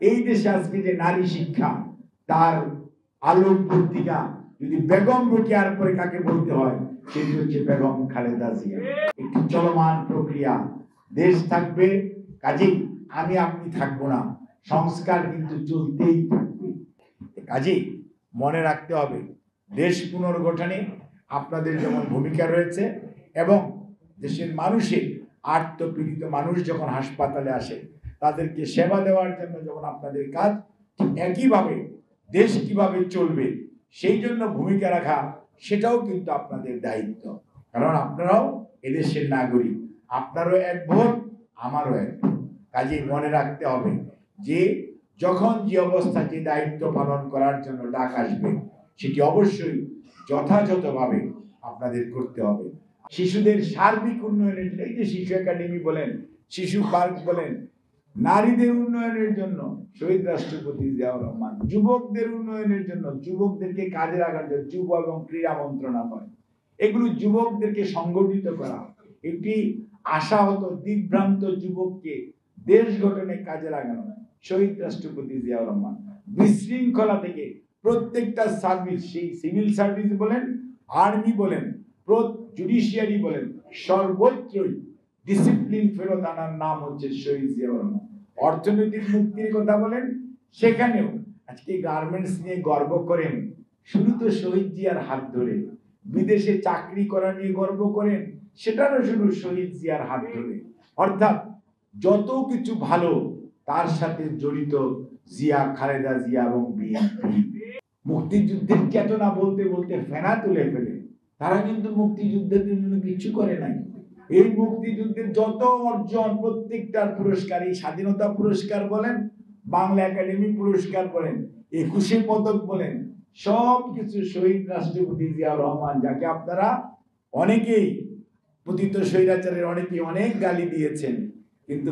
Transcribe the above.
এই দেশে আজকে যে নারী শিক্ষা, তার আলোক পত্রিকা যদি বেগম রোকেয়ার পরে কাকে বলতে হয়, সেটি হচ্ছে বেগম খালেদা জিয়া। একটি চলমান প্রক্রিয়া, দেশ থাকবে, কাজেই আমি আপনি থাকবো না, সংস্কার কিন্তু চলতেই থাকবে। কাজেই মনে রাখতে হবে, দেশ পুনর্গঠনে আপনাদের যেমন ভূমিকা রয়েছে, এবং দেশের মানুষের আর্তপীড়িত মানুষ যখন হাসপাতালে আসে তাদেরকে সেবা দেওয়ার জন্য যখন আপনাদের কাজ, ঠিক একইভাবে দেশ কিভাবে চলবে সেই জন্য ভূমিকা রাখা, সেটাও কিন্তু আপনাদের দায়িত্ব। কারণ আপনারাও এদেশের নাগরিক, আপনারও এক ভোট, আমারও এক ভোট। কাজেই মনে রাখতে হবে যে যখন যে অবস্থা যে দায়িত্ব পালন করার জন্য ডাক আসবে, সেটি অবশ্যই যথাযথভাবে আপনাদের করতে হবে। শিশুদের সার্বিক উন্নয়নের, এই যে শিশু একাডেমি বলেন, শিশু পার্ক বলেন, নারীদের উন্নয়নের জন্য শহীদ রাষ্ট্রপতি জিয়াউর রহমান, যুবকদের উন্নয়নের জন্য, যুবকদেরকে কাজে লাগার জন্য যুব এবং ক্রীড়া মন্ত্রণালয়, এগুলো যুবকদেরকে সংগঠিত করা, একটি আশাহত দিগ্ভ্রান্ত যুবককে দেশ গঠনে কাজে লাগানো, শহীদ রাষ্ট্রপতি জিয়াউর রহমান। বিশৃঙ্খলা থেকে প্রত্যেকটা সার্ভিস, সেই সিভিল সার্ভিস বলেন, আর্মি বলেন, জুডিশিয়ারি বলেন, সর্বত্রই ডিসিপ্লিন ফেরত আনার নাম হচ্ছে শহীদ জিয়াউর রহমান। অর্থনৈতিক মুক্তির কথা বলেন, সেখানেও আজকে গার্মেন্টস নিয়ে গর্ব করেন, শুধু তো শহীদ জিয়ার হাত ধরে। বিদেশে চাকরি করা নিয়ে গর্ব করেন, সেটারও শুধু শহীদ জিয়ার হাত ধরে। অর্থাৎ যত কিছু ভালো তার সাথে জড়িত জিয়া, খালেদা জিয়া এবং বিএনপি। মুক্তিযুদ্ধের চেতনা বলতে বলতে ফেনা তুলে ফেলে, তারা কিন্তু মুক্তিযুদ্ধের জন্য কিছু করে নাই। এই মুক্তিযুদ্ধের যত অর্জন, প্রত্যেকটার পুরস্কার, এই স্বাধীনতা পুরস্কার বলেন, বাংলা একাডেমি পুরস্কার বলেন, 21 পদক বলেন, সব কিছু শহীদ রাষ্ট্রপতি জিয়াউর রহমান, যাকে আপনারা অনেকেই পতিত স্বৈরাচারের অনেকেই অনেক গালি দিয়েছেন, কিন্তু